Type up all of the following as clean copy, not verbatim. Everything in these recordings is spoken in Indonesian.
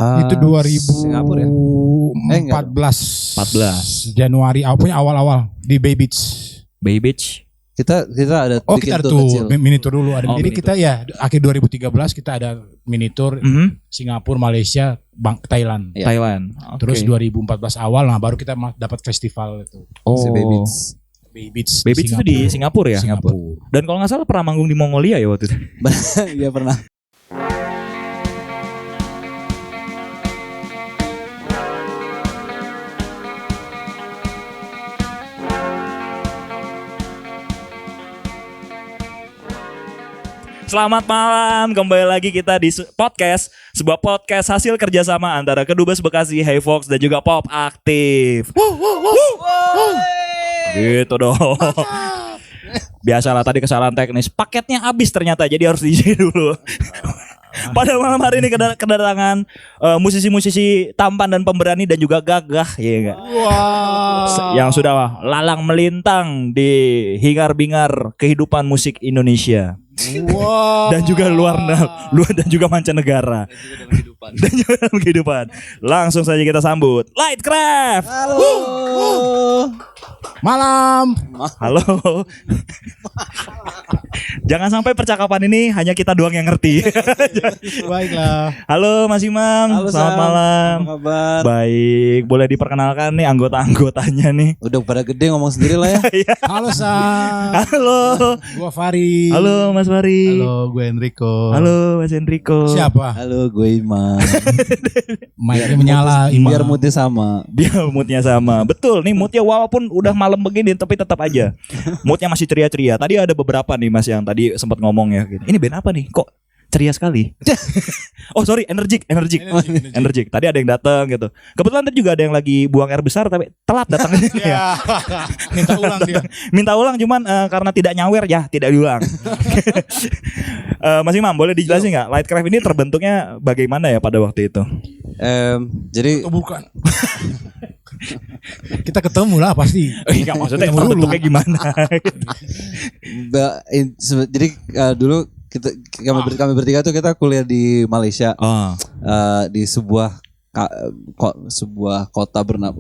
Itu Singapura ya? 2014 Januari, punya awal-awal di Bay Beach. Bay Beach. Kita ada bikin kita tour tuh kecil. mini tour dulu ada. Jadi mini kita ya akhir 2013 kita ada mini tour Singapura, Malaysia, Thailand. Ya. Thailand. Terus 2014 awal baru kita dapat festival itu. Si Bay Beach. Bay Beach. Bay Beach itu di Singapura ya? Singapura. Dan kalau nggak salah pernah manggung di Mongolia ya waktu itu. Iya pernah. Selamat malam, kembali lagi kita di podcast, sebuah podcast hasil kerjasama antara Kedubes Bekasi, Hey Fox dan juga Pop Aktif. Gitu dong. Biasalah tadi kesalahan teknis, paketnya habis ternyata jadi harus diisi dulu. Pada malam hari ini kedatangan musisi-musisi tampan dan pemberani dan juga gagah, ya enggak? Wow. Yang sudah lalang melintang di hingar-bingar kehidupan musik Indonesia. Wow. Dan juga luar dan juga mancanegara. Dan juga dalam kehidupan. Langsung saja kita sambut Lightcraft. Halo. Malam. Halo. Jangan sampai percakapan ini hanya kita doang yang ngerti. Baiklah. Halo Mas Imam. Halo, Selamat Sam. malam. Apa kabar? Baik, boleh diperkenalkan nih anggota-anggotanya nih. Udah pada gede ngomong sendiri lah ya. Halo Sam. Halo. Gua Fari. Halo Mas Fari. Halo, gue Enrico. Halo Mas Enrico. Siapa? Halo, gue Iman. Mic-nya menyala. Biar Imam. moodnya sama. Dia moodnya sama. Betul nih moodnya walaupun udah malam begini tapi tetap aja moodnya masih ceria-ceria. Tadi ada beberapa nih Mas yang tadi sempat ngomong ya gini. Ini band apa nih? Kok ceria sekali? Oh sorry, energik. Energik. Tadi ada yang datang gitu. Kebetulan tadi juga ada yang lagi buang air besar tapi telat datangnya. Ya. Minta ulang dia. Minta ulang cuman karena tidak nyawer ya tidak diulang. Mas Imam boleh dijelasin nggak Lightcraft ini terbentuknya bagaimana ya pada waktu itu? Jadi Oh, bukan. Kita ketemu lah pasti. Enggak maksudnya Ketemu dulu. terbentuknya gimana? jadi dulu kami bertiga tuh kita kuliah di Malaysia. Oh. Di sebuah kota bernama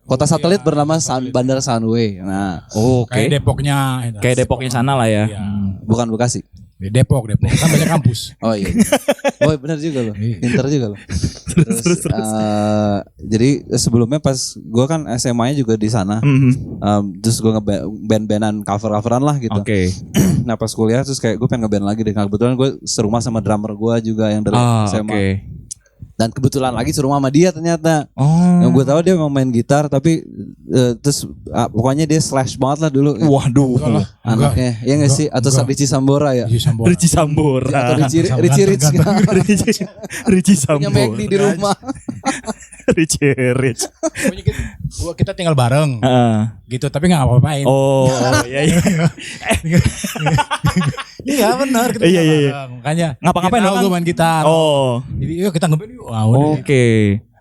kota satelit bernama Bandar Sunway. Nah, Oke. Kayak Depoknya. Kayak Depoknya sana lah ya. Iya. bukan Bekasi. Di Depok kan banyak kampus. Oh iya. Oh benar juga loh. Pinter juga loh. Terus, jadi sebelumnya pas gue kan SMA-nya juga di sana. Terus gue ngeband-bandan cover-coveran lah gitu. Oke. Nah pas kuliah terus kayak gue pengen ngeband lagi deh. Nah, kebetulan gue serumah sama drummer gue juga yang dari SMA. Oke. Dan kebetulan lagi serumah sama dia ternyata. Oh. Yang gue tahu dia memang main gitar tapi terus pokoknya dia slash banget lah dulu. Waduh. Anaknya, ya nggak sih? Atau Richie Sambora ya? Richie Sambora. Atau Richie Rich. Richie Punya McD di rumah. Richie Rich. Kita tinggal bareng gitu tapi nggak apa-apain. Oh iya iya. Iya benar. Kita Iya, tinggal iya. bareng. Makanya Ngapa-ngapain dia tahu dong? gue main gitar. Oh. Jadi yuk kita ngeband yuk. Ah, udah. Oke.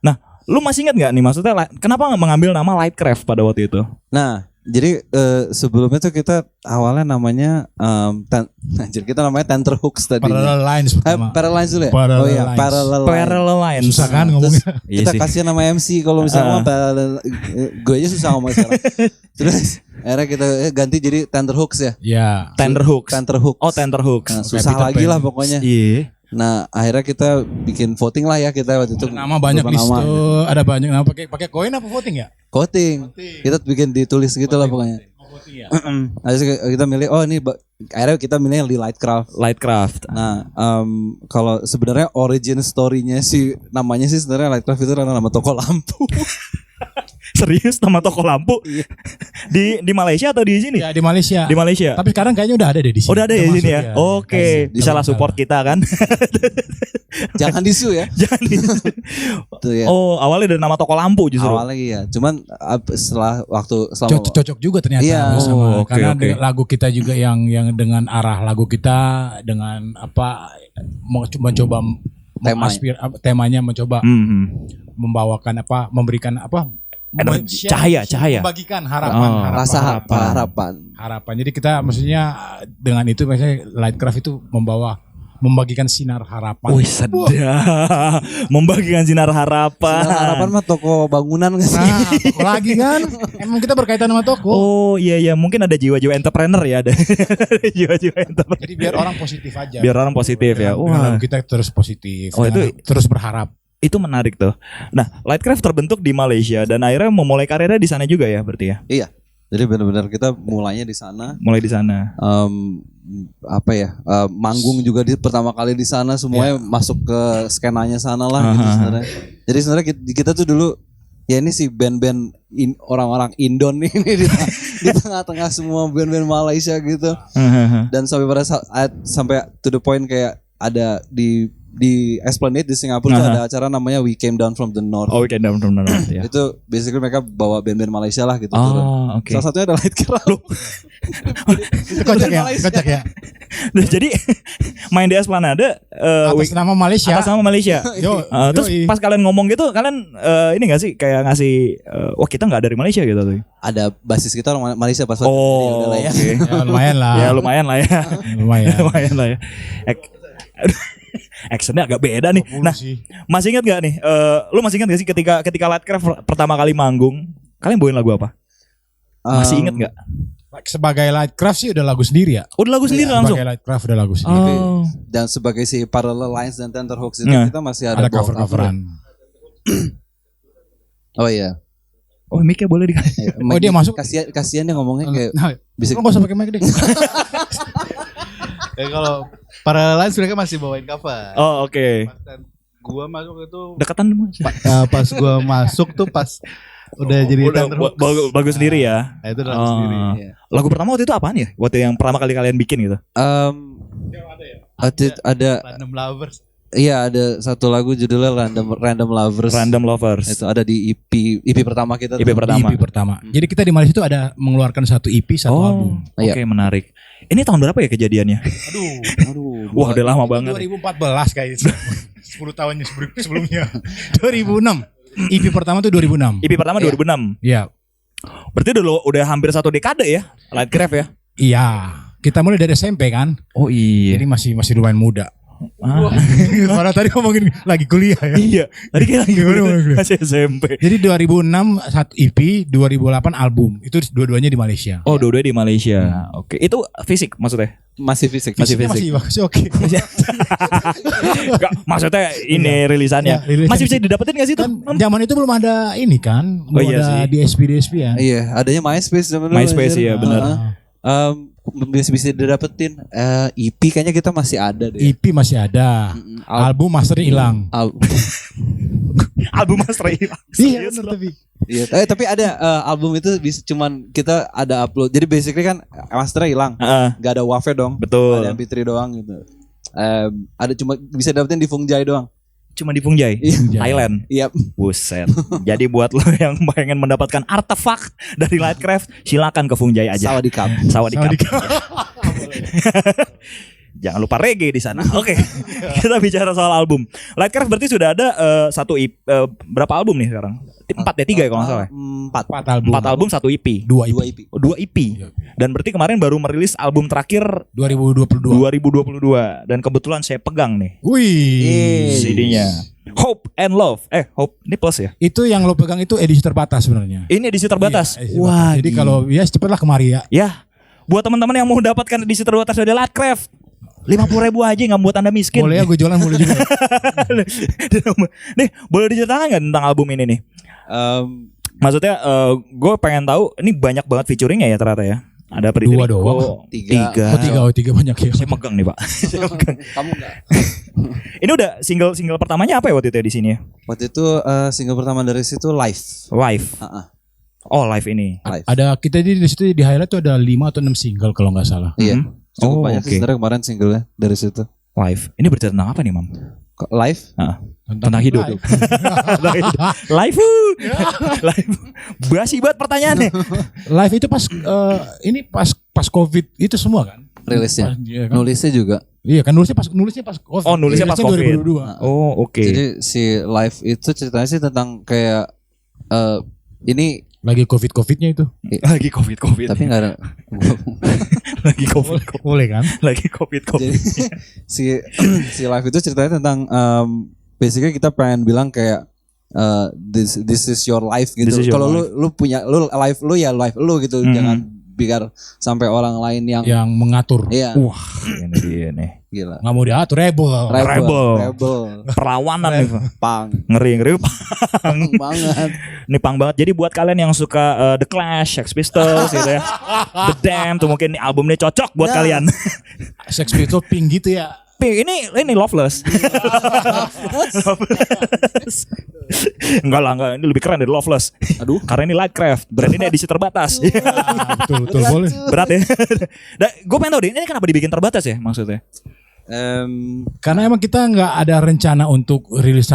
Nah, lu masih ingat nggak nih maksudnya kenapa nggak mengambil nama Lightcraft pada waktu itu? Nah, jadi sebelumnya tuh kita awalnya namanya kita namanya Tenterhooks tadi. Parallel Lines pertama. Parallel Lines dulu ya? Parallel Oh iya, Lines. Parallel Lines. Susah kan Terus ngomongnya. Iya kita sih. kasih nama MC kalau misalnya ngomong parallel, gue aja susah ngomong sekarang. Terus akhirnya kita ganti jadi Tenterhooks ya. Ya. Tenderhooks. Tenterhooks. Oh, Tenderhooks. Nah, susah Peter lagi Pan. lah pokoknya. Iya. Nah, akhirnya kita bikin voting lah ya kita waktu itu. Nama banyak beberapa list nama. tuh, ada banyak nama pakai koin apa voting ya? Voting. Kita bikin ditulis gitu lah pokoknya. Voting ya. Nah, terus kita milih akhirnya kita milih yang di Lightcraft. Lightcraft. Nah, kalau sebenarnya origin story-nya sih namanya sih sebenarnya Lightcraft itu adalah nama toko lampu. Serius nama toko lampu? Iya. Di Malaysia atau di sini? Ya di Malaysia. Di Malaysia. Tapi sekarang kayaknya udah ada deh di sini. Udah ada ya di sini ya. masuk Oke, bisa lah support kita kan. Jangan disu ya. Jangan. Tuh ya. Oh, awalnya dari nama toko lampu justru. Awalnya iya. Cuman selama Cocok juga ternyata Iya. sama. Oh, oke, Karena oke. lagu kita juga yang dengan arah lagu kita dengan mencoba temanya mencoba membawakan memberikan Energi, share, cahaya. membagikan harapan, rasa harapan. harapan. Jadi kita maksudnya dengan itu misalnya Lightcraft itu membawa membagikan sinar harapan. Wih sedap. Membagikan sinar harapan. Sinar harapan mah toko bangunan gak sih? Nah, toko lagi kan? Emang kita berkaitan sama toko. Oh iya mungkin ada jiwa-jiwa entrepreneur ya ada. Jiwa-jiwa entrepreneur. Jadi biar orang positif aja. Biar orang positif ya. Wah, kita terus positif. Oh, itu terus berharap. Itu menarik tuh. Nah, Lightcraft terbentuk di Malaysia dan akhirnya memulai karirnya di sana juga ya berarti ya. Iya. Jadi benar-benar kita mulainya di sana. Mulai di sana. Manggung juga pertama kali di sana, semuanya masuk ke skenanya sana lah gitu sebenarnya. Jadi sebenarnya kita tuh dulu ya ini sih band-band orang-orang Indon ini di tengah-tengah semua band-band Malaysia gitu. Dan sampai to the point kayak ada di Esplanade di Singapura tuh ada acara namanya We Came Down from the North. Oh, We Came Down from the North ya. Itu basically mereka bawa band-band Malaysia lah gitu. Oh, oke. Salah satunya ada Lightcraft. Itu kocak ya. Nah, jadi main di Esplanade Atas nama Malaysia. atas nama Malaysia. Terus pas kalian ngomong gitu kalian ini gak sih kayak ngasih wah kita gak dari Malaysia gitu tuh. Ada basis kita orang Malaysia pas waktu Oh, oke. Ya, lumayan lah. Ya lumayan lah ya. Lumayan lah ya. Actionnya agak beda nih. Nah, masih ingat gak nih? Lu masih ingat gak sih ketika Lightcraft pertama kali manggung, kalian bawain lagu apa? Masih ingat gak? Sebagai Lightcraft sih udah lagu sendiri ya. Udah lagu sendiri langsung. Sebagai Lightcraft udah lagu sendiri. Dan sebagai si Parallel Lines dan Tenterhooks itu kita masih ada cover-coveran. Oh iya. Oh, mic-nya boleh dikasih. Oh, dia masuk. Kasihan dia ngomongnya kayak bisa enggak usah pakai mic deh. Kalau para lain mereka masih bawain cover. Oh, oke. Dan gua masuk itu Dekatan dulu. pas gua masuk tuh pas udah jadi Tenterhooks. Bagus sendiri ya. Nah, itu lagu sendiri. Iya. Lagu pertama waktu itu apaan ya? Waktu yang pertama kali kalian bikin gitu. Ada Random Lovers. iya ada satu lagu judulnya Random Lovers. Random Lovers. Itu ada di EP pertama kita. EP pertama. Jadi kita di Malaysia itu ada mengeluarkan satu EP, satu album. Oke, menarik. Ini tahun berapa ya kejadiannya? Aduh. Wah, udah lama banget. 2014 kayaknya. 10 tahunnya sebelumnya. 2006. EP pertama tuh 2006. EP pertama 2006. Iya. Berarti udah hampir 1 dekade ya Lightcraft ya? Iya. Kita mulai dari SMP kan. Oh iya. Jadi masih lumayan muda. Karena tadi ngomongin lagi kuliah ya. Iya. Tadi kayak lagi masih SMP. Jadi 2006 satu EP, 2008 album. Itu dua-duanya di Malaysia. Oh, dua-duanya di Malaysia. Oke. Itu fisik maksudnya? Masih fisik. Masih oke. Enggak, maksudnya ini rilisannya. Ya, masih bisa didapetin gak sih tuh? Kan zaman itu belum ada ini kan. Belum ada DSP ya. Iya, adanya MySpace sebenarnya. MySpace ya, benar. Bisa didapetin EP kayaknya kita masih ada deh. EP masih ada. Album masternya hilang. Album Mas Ray. Iya benar tapi. Iya, tapi ada album itu bisa cuman kita ada upload. Jadi basically kan masternya hilang. Gak ada WAV dong. Betul. Ada MP3 doang gitu. Ada cuma bisa dapetin di Fungjai doang. Cuma di Fungjai, Thailand. Iya. Buset. Jadi buat lo yang pengen mendapatkan artefak dari Lightcraft, silakan ke Fungjai aja. Sawadikap. Jangan lupa reggae di sana. Oke. Kita bicara soal album. Lightcraft berarti sudah ada berapa album nih sekarang? 4 ya 3 ya kalau nggak salah. 4 album. 4 album 1 EP. 2 EP. 2 EP. Dan berarti kemarin baru merilis album terakhir 2022. Dan kebetulan saya pegang nih Wih. CD-nya. Hope and Love. Hope ini plus ya? Itu yang lo pegang itu edisi terbatas sebenarnya. Ini edisi terbatas. Iya, edisi terbatas. Jadi kalau ya cepatlah kemari ya. Ya. Buat teman-teman yang mau dapatkan edisi terbatas dari Lightcraft, 50.000 aja nggak buat Anda miskin. Boleh ya gue jualan boleh juga. Nih, boleh diceritakan nggak tentang album ini nih? Maksudnya gue pengen tahu ini banyak banget featuringnya ya ternyata ya. Ada Dua doang. Tiga. Tiga banyak ya. Saya megang nih Pak. Kamu enggak? Ini udah single pertamanya apa ya waktu itu ya di sini? Waktu itu single pertama dari situ Live. Oh live ini. Live. Ada kita di situ di highlight tuh ada 5 atau 6 single kalau nggak salah. Iya. Cukup banyak okay. sebenarnya kemarin singlenya dari situ. Live. Ini bercerita tentang apa nih Mam? Live? Tentang hidup. Live. Live. Basi banget pertanyaannya. Live itu pas ini pas Covid itu semua kan? Rilisnya. Iya kan? Nulisnya juga. Iya kan nulisnya pas Covid. Oh, nulisnya pas Covid. 2022. Oh, oke. Jadi si Live itu ceritanya sih tentang kayak ini Lagi Covid-Covidnya itu. Lagi Covid. Tapi nggak ada. Lagi Covid. Boleh kan? Lagi Covid. Jadi si live itu ceritanya tentang basically kita pengen bilang kayak this is your life gitu. Kalau lu punya lu life lu ya life lu gitu. Jangan biar sampai orang lain yang mengatur. Iya. Wah, ini dia nih. Gila. Nggak mau diatur, rebel. Perlawanan nih, pang. Ngeri Pang banget. Ini pang banget. Jadi buat kalian yang suka The Clash, Sex Pistols gitu ya. The Damned tuh mungkin albumnya cocok buat kalian. Sex Pistols pink gitu ya. Ini Loveless. Loveless. Enggak, ini lebih keren dari Loveless. Aduh. Karena ini Lightcraft, dan ini edisi terbatas. Betul boleh. Berat ya. Gue pengen tahu deh, ini kenapa dibikin terbatas ya maksudnya? Karena emang kita nggak ada rencana untuk rilis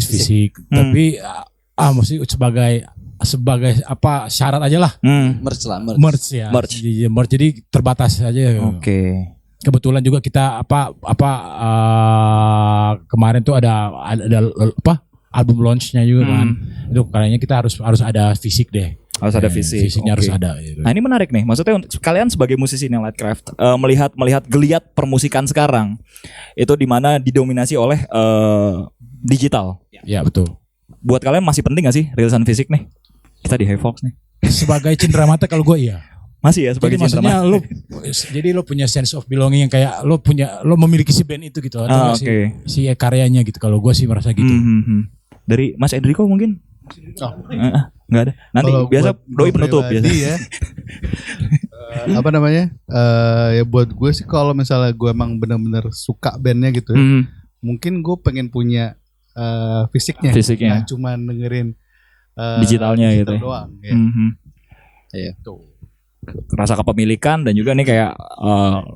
fisik, tapi mesti sebagai syarat aja lah. Merch ya. Merch. Jadi terbatas aja. Oke. Kebetulan juga kita kemarin tuh ada album launchnya juga kan. Itu kayaknya kita harus ada fisik deh. Harus ada fisik. Fisiknya harus ada gitu. Nah, ini menarik nih. Maksudnya untuk kalian sebagai musisi yang Lightcraft melihat geliat permusikan sekarang itu dimana didominasi oleh digital. Ya, betul. Buat kalian masih penting gak sih rilisan fisik nih? Kita di Hevox nih. Sebagai cenderamata kalau gue iya. Masih ya sebagai maksudnya jadi lo punya sense of belonging yang kayak lo memiliki si band itu gitu atau si karyanya gitu. Kalau gue sih merasa gitu. Dari Mas Enrico mungkin? Nggak ada. Nanti Kalo biasa doi penutup biasa. Ya. Ya buat gue sih kalau misalnya gue emang benar-benar suka bandnya gitu ya, mungkin gue pengen punya fisiknya. Nah, cuma dengerin digitalnya digital gitu. Doang. Ya. Iya. Rasa kepemilikan dan juga nih kayak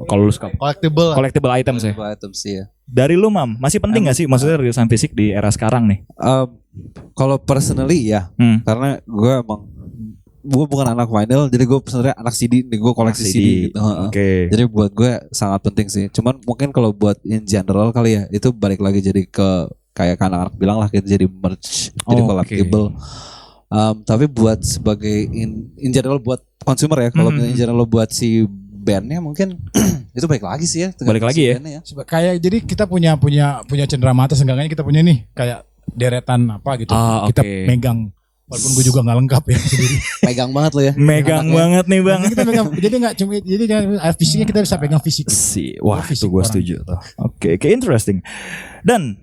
kalau lu suka collectible items ya. Iya. Dari lu Mam, masih penting gak sih maksudnya rilisan fisik di era sekarang nih? Kalau personally ya, karena gue bukan anak vinyl, jadi gue sebenarnya anak CD, gue koleksi CD gitu. Jadi buat gue sangat penting sih. Cuman mungkin kalau buat in general kali ya, itu balik lagi jadi ke kayak anak-anak bilang lah, kita jadi merch, jadi collectible. Tapi buat sebagai in general buat consumer ya, kalau in general buat si bandnya mungkin itu balik lagi sih ya. Balik lagi ya. Kayak jadi kita punya cenderamata, seenggaknya kita punya nih kayak deretan apa gitu. Kita megang, walaupun gue juga nggak lengkap ya sendiri. Megang banget lo ya. Megang banget nih bang. Kita megang, jadi nggak cuma fisiknya kita bisa pegang fisik. Wah itu gue setuju tuh. Oke, interesting. Dan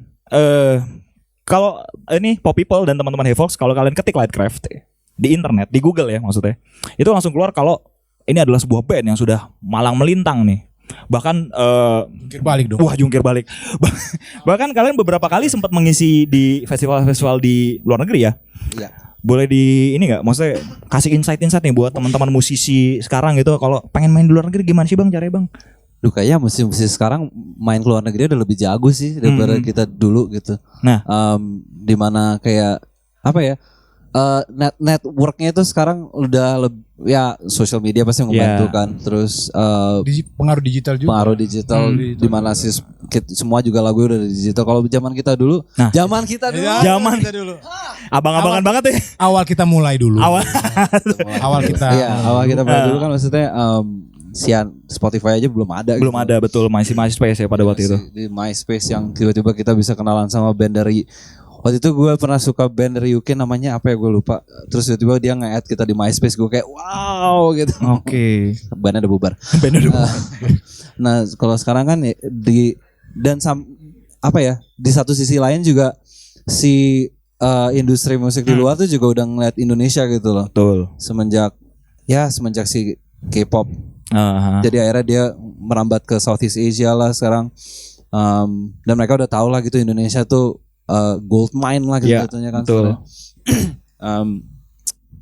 kalau ini Pop People dan teman-teman Hevox, kalau kalian ketik Lightcraft di internet, di Google ya maksudnya, itu langsung keluar kalau ini adalah sebuah band yang sudah malang melintang nih. Bahkan jungkir balik dong. Wah, jungkir balik. Bahkan kalian beberapa kali sempat mengisi di festival-festival di luar negeri ya. Iya. Boleh di ini enggak? Maksudnya kasih insight nih buat teman-teman musisi sekarang gitu, kalau pengen main di luar negeri gimana sih Bang caranya Bang? Duh, kayaknya musisi sekarang main ke luar negeri udah lebih jago sih daripada kita dulu gitu. Nah, dimana kayak apa ya? Networknya itu sekarang udah ya social media pasti membantu kan. Terus pengaruh digital juga. Pengaruh digital dimana semua juga lagu udah digital. Kalau zaman kita dulu, zaman kita dulu. Abang-abangan banget ya. Awal kita mulai dulu. awal kita mulai dulu kan, maksudnya Spotify aja belum ada. Belum ada, betul, masih MySpace ya pada waktu itu. Di MySpace yang tiba-tiba kita bisa kenalan sama band dari waktu itu gue pernah suka band dari UK namanya apa ya gue lupa. Terus tiba-tiba dia nge-add kita di MySpace, gue kayak wow gitu. Oke. Bandnya udah bubar. Nah kalau sekarang kan di satu sisi lain juga si industri musik di luar tuh juga udah ngeliat Indonesia gitu loh. Betul. Semenjak si K-pop. Jadi akhirnya dia merambat ke Southeast Asia lah sekarang. Dan mereka udah tahu lah gitu Indonesia tuh gold mine lah gitu katanya kan.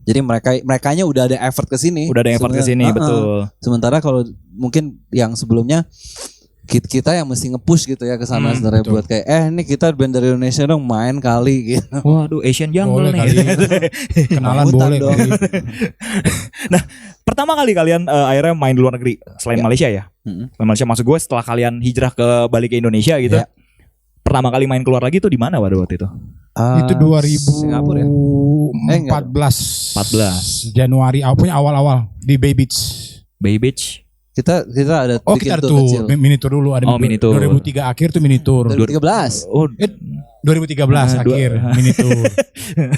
Jadi merekanya udah ada effort ke sini. Betul. Sementara kalau mungkin yang sebelumnya kita yang mesti nge-push gitu ya ke sana sebenarnya buat kayak ini kita band dari Indonesia dong main kali gitu. Waduh, Asian Jungle nih. Kenalan boleh dong. Nah, pertama kali kalian akhirnya main di luar negeri selain Malaysia ya. Selain Malaysia, maksud gue setelah kalian hijrah balik ke Indonesia gitu. Pertama kali main keluar lagi tuh di mana pada waktu itu? Itu 2014 Singapura ya? 14 Januari awal di Bay Beach. Bay Beach. Kita ada kita bikin ada tour kecil. mini tour dulu ada mini tour. 2003 akhir tuh mini tour. 2013. Oh, 2013 akhir mini tour.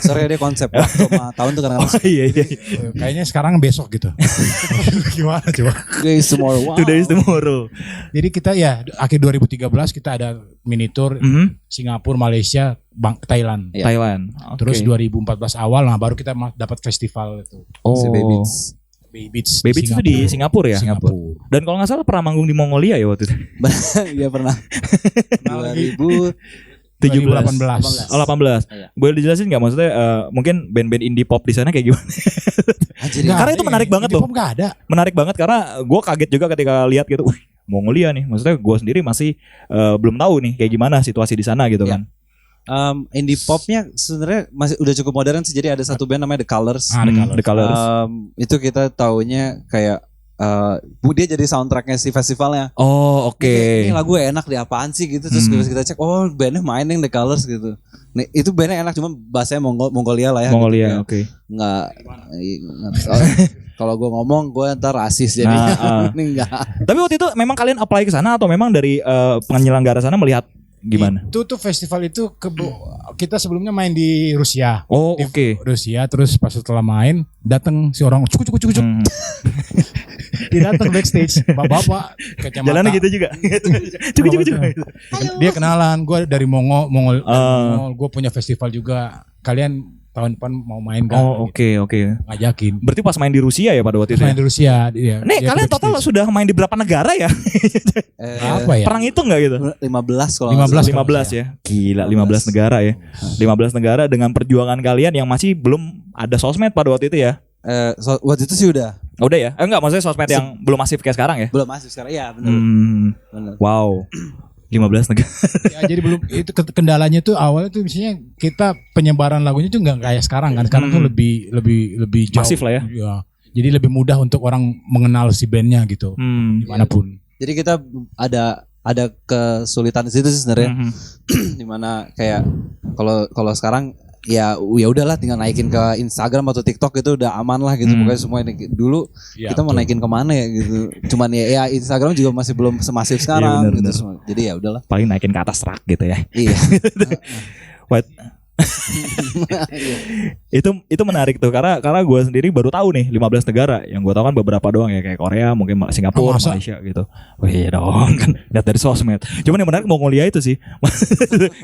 Sorry dia konsep waktu sama tahun tuh kadang-kadang. iya. Kayaknya sekarang besok gitu. Gimana coba? Today is tomorrow. Wow. Today is tomorrow. Jadi kita ya akhir 2013 kita ada mini tour Singapura, Malaysia, Thailand. Ya. Thailand. Terus 2014 awal baru kita dapat festival itu. Si Baby Bay Beach. Bay Beach itu di Singapura ya? Singapura. Dan kalau nggak salah pernah manggung di Mongolia ya waktu itu. Iya pernah. 2000 17. Oh 18. Iya. Boleh dijelasin nggak maksudnya mungkin band-band indie pop di sana kayak gimana? Karena itu menarik banget loh. Gak ada. Menarik banget karena gue kaget juga ketika lihat gitu. Mongolia nih. Maksudnya gue sendiri masih belum tahu nih kayak gimana situasi di sana gitu kan. Indie popnya sebenarnya masih udah cukup modern sih. Jadi ada satu band namanya The Colours. The Colours. Itu kita taunya kayak dia jadi soundtracknya si festivalnya. Oh oke. Ini lagu enak di apaan sih gitu. Terus kita cek, oh bandnya main yang The Colours gitu. Nih, itu bandnya enak cuma bahasanya Mongolia lah ya. Mongolia gitu, oke. Nggak kalau gue ngomong gue ntar rasis jadi ini enggak. Tapi waktu itu memang kalian apply ke sana atau memang dari penyelenggara sana melihat gimana? Itu tuh festival itu kita sebelumnya main di Rusia. Oh Di oke. Rusia terus pas setelah main datang si orang cuk. Dia datang backstage, bapak-bapak kacamata. Jalannya gitu juga. Cuk. Dia kenalan, gue dari Mongol, gue punya festival juga. Kalian tahun depan mau main gak? Oh oke. Ngajakin. Berarti pas main di Rusia ya pada waktu itu. Main di Rusia. Dia Kalian total sudah main di berapa negara ya? Apa ya? Perang itu enggak gitu? 15 kalau 15 ya. Gila 15 negara ya. 15 negara dengan perjuangan kalian yang masih belum ada sosmed pada waktu itu ya. Waktu itu sih udah. Udah ya? Enggak, maksudnya sosmed yang belum masif kayak sekarang ya? Belum masuk sekarang. Iya benar. Wow. 15 negara. Ya, jadi belum itu kendalanya tuh awalnya tuh misalnya kita penyebaran lagunya tuh nggak kayak sekarang kan. Sekarang tuh lebih jauh. Masif lah ya. Jadi lebih mudah untuk orang mengenal si bandnya gitu. Dimanapun. Jadi kita ada kesulitan di situ sih sebenarnya. Dimana kayak kalau sekarang ya udahlah tinggal naikin ke Instagram atau TikTok itu udah aman lah gitu. Pokoknya semua ini dulu ya, kita mau naikin kemana ya gitu. Cuman ya Instagram juga masih belum semasif sekarang gitu. Jadi ya udahlah. Paling naikin ke atas rak gitu ya. Iya. Itu menarik tuh karena gue sendiri baru tahu nih 15 negara. Yang gue tahu kan beberapa doang ya, kayak Korea, mungkin Singapura, Malaysia gitu. Oh iya dong kan lihat dari sosmed. Cuman yang menarik Mongolia itu sih.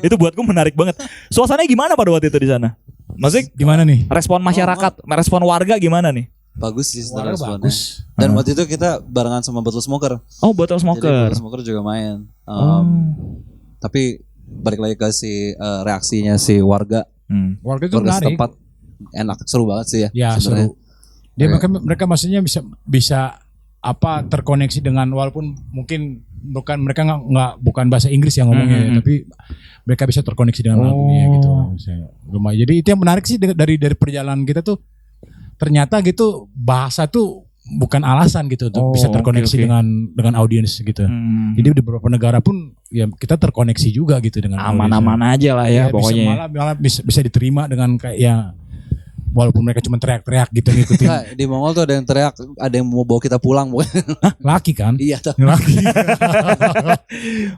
Itu buatku menarik banget. Suasananya gimana pada waktu itu di sana? Maksudnya gimana nih? Respon masyarakat, respon warga gimana nih? Bagus sih sebenarnya responnya. Bagus. Dan waktu itu kita barengan sama Bottle Smoker. Oh, Bottle Smoker. Jadi Bottle Smoker juga main. Tapi balik lagi ke si reaksinya si warga. Warga itu warga menarik. setempat enak, seru banget sih ya. Ya sebenarnya. seru. Dia mereka maksudnya bisa terkoneksi dengan walaupun mungkin bukan bahasa Inggris yang ngomongnya tapi mereka bisa terkoneksi dengan lagunya gitu. Lumayan. Jadi itu yang menarik sih dari perjalanan kita tuh ternyata gitu bahasa tuh bukan alasan gitu untuk bisa terkoneksi dengan audiens gitu. Jadi di beberapa negara pun ya kita terkoneksi juga gitu dengan aman-aman aja lah ya pokoknya. Malah bisa diterima dengan kayak ya walaupun mereka cuma teriak-teriak gitu ngikutin. Nah, di Mongol tuh ada yang teriak, ada yang mau bawa kita pulang. Hah, laki kan? Iya tuh. Laki.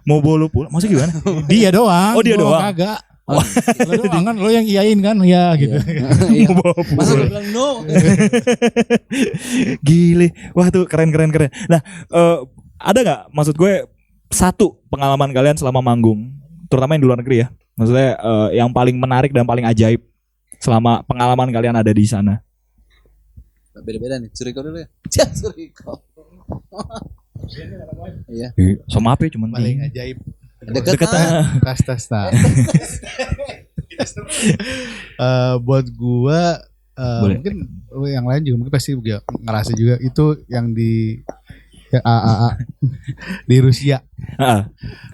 Mau bawa lu pulang? Maksudnya gimana? Dia doang. Oh dia doang. Kagak. Lo doang kan, lo yang iyain kan, ya gitu. Iya. Masa gue bilang no. Gile, wah tuh keren. Nah, ada nggak maksud gue satu pengalaman kalian selama manggung, terutama yang di luar negeri ya, maksudnya yang paling menarik dan paling ajaib selama pengalaman kalian ada di sana? Beda-beda nih, Suriko dulu ya. Suriko. Iya. Sama apa ya cuman paling ajaib. Deket tes. Buat gua mungkin yang lain juga mungkin pasti juga ngerasa juga itu yang di di Rusia.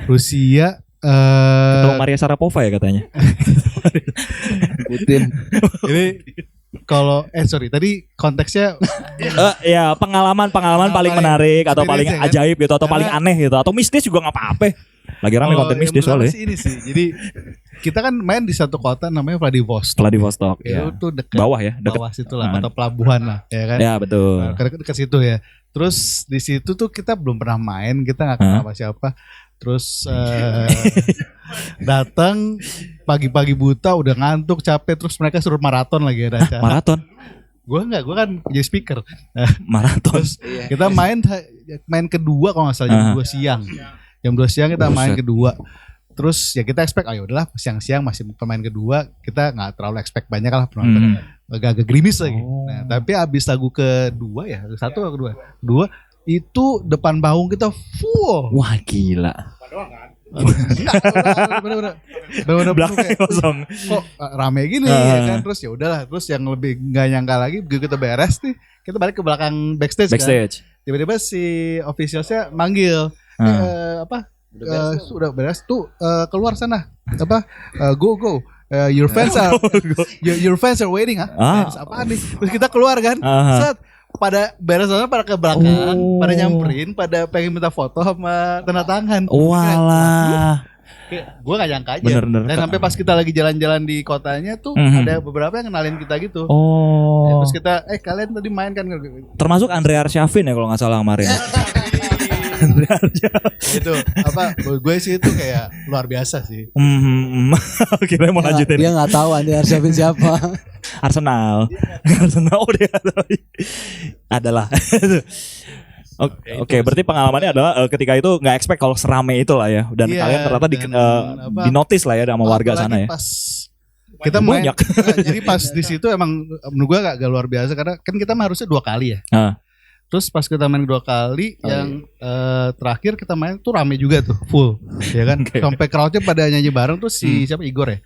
Rusia Ketemu Maria Sharapova ya katanya. Putin. Ini kalau tadi konteksnya ya pengalaman paling menarik atau paling kan? ajaib gitu atau paling aneh gitu atau mistis juga nggak apa-apa. Lagi rame konten mistis soalnya. Ini sih. Jadi kita kan main di satu kota namanya Vladivostok. Vladivostok. Ya. Itu dekat bawah ya, dekat bawah situ lah, kota pelabuhan lah, ya kan. Ya betul. Nah, dekat situ ya. Terus di situ tuh kita belum pernah main, kita nggak kenal siapa. Terus datang pagi-pagi buta, udah ngantuk, capek, terus mereka suruh maraton lagi ada acara. Maraton? Gue kan jadi speaker. Maraton. Terus kita main kedua kalau nggak salah jam 2 siang. Jam 2 siang kita main kedua. Terus ya kita expect, ya udahlah siang-siang masih pemain kedua, kita nggak terlalu expect banyak lah penonton. Agak gerimis lagi. Nah, tapi abis lagu kedua ya, satu atau kedua itu depan panggung kita full. Wah gila. Bener-bener belakangnya kosong. Kok rame gini ya kan. Terus ya udahlah, terus yang lebih nggak nyangka lagi begitu kita beres nih, kita balik ke belakang backstage. Kan. Tiba-tiba si officialsnya manggil sudah beres tuh, keluar sana go your fans are your fans are waiting fans apaan nih, terus kita keluar kan, set pada beres sana, pada ke belakang, pada nyamperin, pada pengen minta foto sama tanda tangan. Walah, gue gak nyangka aja. Bener. Dan sampai pas kita lagi jalan-jalan di kotanya tuh ada beberapa yang kenalin kita gitu. Ya, terus kita kalian tadi main kan, termasuk Andre Arsyafin ya kalau nggak salah kemarin. Itu gue sih itu kayak luar biasa sih. Kira mau lanjutin. Dia nggak tahu Andre Arsyafin siapa. Arsenal. Dia adalah. Oke, berarti pengalamannya adalah ketika itu nggak expect kalau serame itu lah ya, dan kalian ternyata di notice lah ya sama warga sana ya. Pas kita main, jadi pas di situ emang menurut gue gak luar biasa karena kan kita harusnya 2 kali ya. Terus pas kita main 2 kali, yang terakhir kita main tuh rame juga tuh, full, ya kan. Sampai crowdnya pada nyanyi bareng tuh si siapa Igor ya,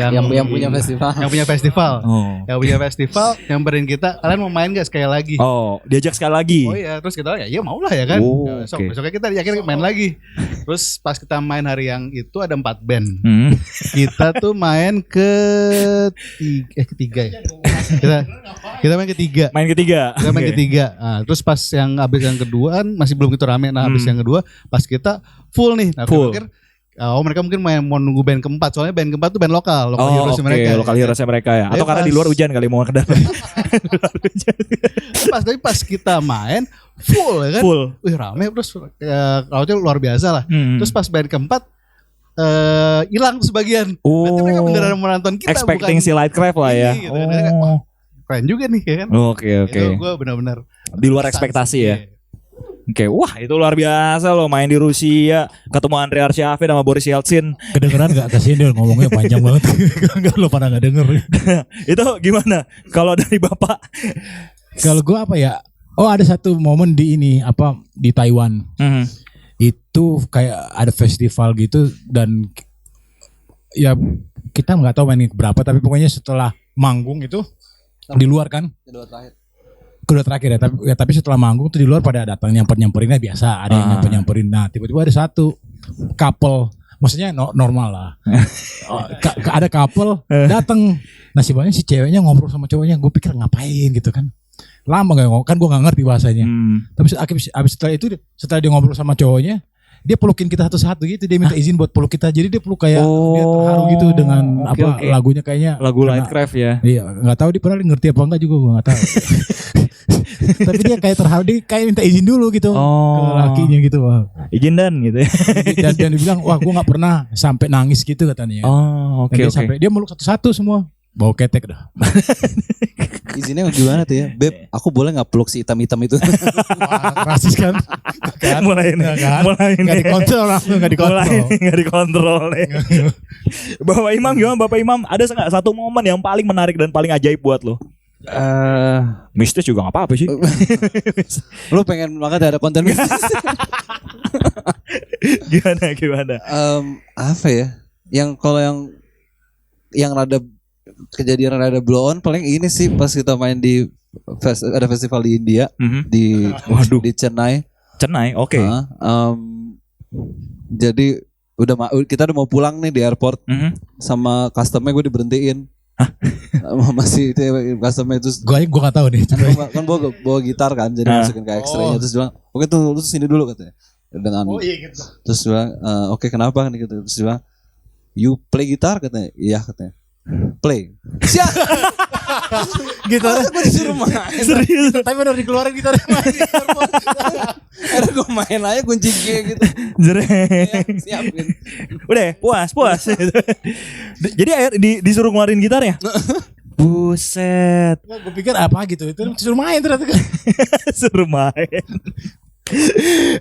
yang punya festival, yang punya festival, yang berin kita, kalian mau main gak sekali lagi? Diajak sekali lagi. Iya, terus kita ya mau lah ya kan. Besoknya kita akhirnya main lagi. Terus pas kita main hari yang itu ada 4 band. Kita tuh main ketiga ya. Kita main ketiga. Kita main ketiga. Nah, terus pas yang habis yang kedua masih belum gitu rame. Nah, habis yang kedua pas kita full nih. Nah, pikir mereka mungkin mau nunggu band keempat. Soalnya band keempat tuh band lokal heroes mereka. Lokal heroes mereka ya. Atau karena di luar hujan kali mau ke dalam. Pas kita main full ya kan. Wih, rame, terus crowdnya luar biasa lah. Terus pas band keempat hilang sebagian. Berarti mereka beneran menonton kita, expecting si Lightcraft lah ya. Gitu. Keren juga nih ya kan. Oke. Itu gue benar-benar di luar ekspektasi ya. Oke, wah itu luar biasa loh, main di Rusia, ketemu Andre Arsyafin sama Boris Yeltsin. Kedengeran gak kasihin dia ngomongnya panjang banget. Enggak, lo pada gak denger. Itu gimana kalau dari Bapak? Kalau gue apa ya? Ada satu momen di di Taiwan. Itu kayak ada festival gitu, dan ya kita nggak tahu main berapa, tapi pokoknya setelah manggung itu di luar kan. Kedua terakhir ya, tapi setelah manggung tuh di luar pada datang nyamperin-nyamperinnya biasa, ada yang nyamperin. Nah, tiba-tiba ada satu couple, maksudnya normal lah. Ada couple datang. Nah, si ceweknya ngobrol sama cowoknya, gue pikir ngapain gitu kan. Lama gue nggak ngerti bahasanya. Tapi abis setelah dia ngobrol sama cowoknya, dia pelukin kita satu-satu gitu, dia minta izin buat peluk kita. Jadi dia peluk kayak dia terharu gitu dengan lagunya, kayaknya lagu Lightcraft ya. Iya, nggak tahu dia pernah ngerti apa enggak juga, gue nggak tahu. Tapi dia kayak terharu, dia kayak minta izin dulu gitu ke lakinya gitu. Izin dan gitu ya. Dan dia bilang, wah gue nggak pernah sampai nangis gitu katanya. Sampai dia meluk satu-satu semua. Bau ketek dah. Izinnya gimana tuh ya, Beb? Aku boleh nggak peluk si hitam-hitam itu? Rasis kan? Mulai nih. Nggak dikontrol langsung, nggak dikontrol nih. Bapak Imam gimana? Bapak Imam, ada nggak satu momen yang paling menarik dan paling ajaib buat lo? Mistis juga nggak apa-apa sih. Lo pengen banget ada konten mistis? Gimana? Apa ya? Yang kalau yang rada kejadian rada blow on paling ini sih pas kita main di ada festival di India, di Chennai. Oke. Jadi kita udah mau pulang nih di airport, sama customer gue diberhentiin. Masih customer itu gue nggak tahu nih. Kan bawa gitar kan, jadi masukin ke X-ray-nya, terus bilang oke tuh lu sini dulu katanya. Dengan gitu. Terus bilang oke, kenapa kan gitu. Terus bilang you play gitar katanya. Iya katanya. Play. Siap. Gitar. Gue disuruh main. Serius. Tapi udah dikeluarin gitar. Akhirnya gue main aja kunci G gitu. Jreng. Siap gitu. Udah puas. Jadi disuruh ngeluarin gitarnya. Buset. Gue pikir apa gitu. Itu disuruh main ternyata kan. Suruh main.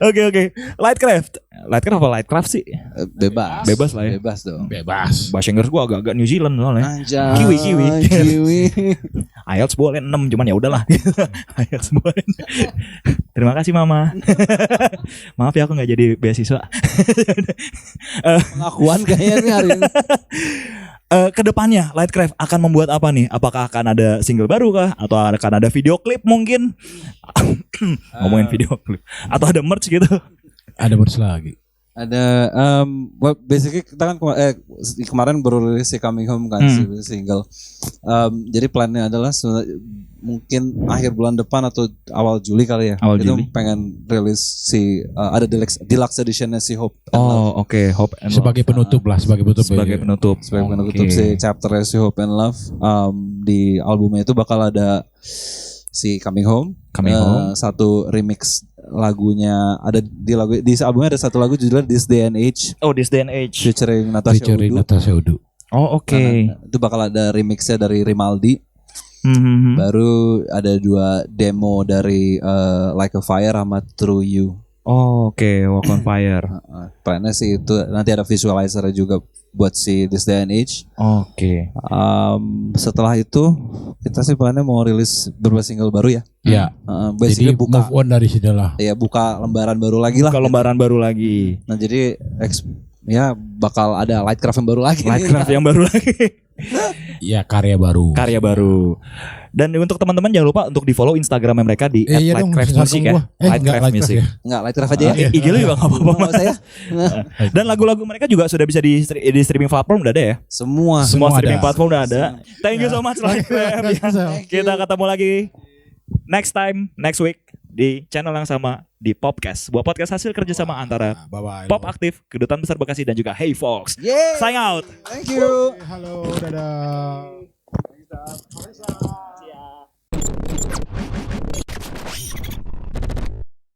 Oke. Lightcraft apa Lightcraft sih? Bebas lah ya. Bebas dong. Bebas. Bahasa Inggris gua agak-agak New Zealand soalnya. Anjay. Kiwi. IELTS boleh 6 cuman ya udahlah. IELTS boleh. Terima kasih Mama. Maaf ya aku nggak jadi beasiswa. Pengakuan kayaknya hari ini. Kedepannya Lightcraft akan membuat apa nih? Apakah akan ada single baru kah? Atau akan ada video klip mungkin? Ngomongin video klip. Atau ada merch gitu? Ada merch lagi. Ada basically kita kan kemarin baru rilis si Coming Home kan si single. Jadi plannya adalah mungkin akhir bulan depan atau awal Juli kali ya. Juli. Pengen rilis si ada deluxe editionnya si Hope and Love. Oh oke, Hope and Love. Sebagai penutup lah, sebagai penutup si chapternya si Hope and Love. Di albumnya itu bakal ada si Coming Home. Satu remix lagunya ada di albumnya ada satu lagu judulnya This Day and Age. Oh, This Day and Age featuring Natasha Udu. Oh, oke. Itu bakal ada remixnya dari Rimaldi. Baru ada 2 demo dari Like a Fire sama Through You. Oh, oke. Walk on Fire. Plannya sih itu nanti ada visualizer juga buat si This Day and Age. Oke. Setelah itu kita sih plannya mau rilis beberapa single baru ya. Iya. Jadi buka move on dari sini lah. Ya buka lembaran baru lagi lah. Nah jadi ya bakal ada Lightcraft yang baru lagi. Ya karya baru. Dan untuk teman-teman jangan lupa untuk di follow Instagramnya mereka di @lightcraft music ya. Lightcraft music. Enggak, Lightcraft aja ya. IG lu juga enggak apa-apa saya. Dan lagu-lagu mereka juga sudah bisa di streaming platform udah ada ya. Semua streaming platform udah ada. Thank you so much Lightcraft. Kita ketemu lagi next week di channel yang sama di Popcast. Sebuah podcast hasil kerjasama antara Pop Aktif, Kedutaan Besar Bekasi dan juga Hey Folks. Sign out. Thank you. Halo, dadah.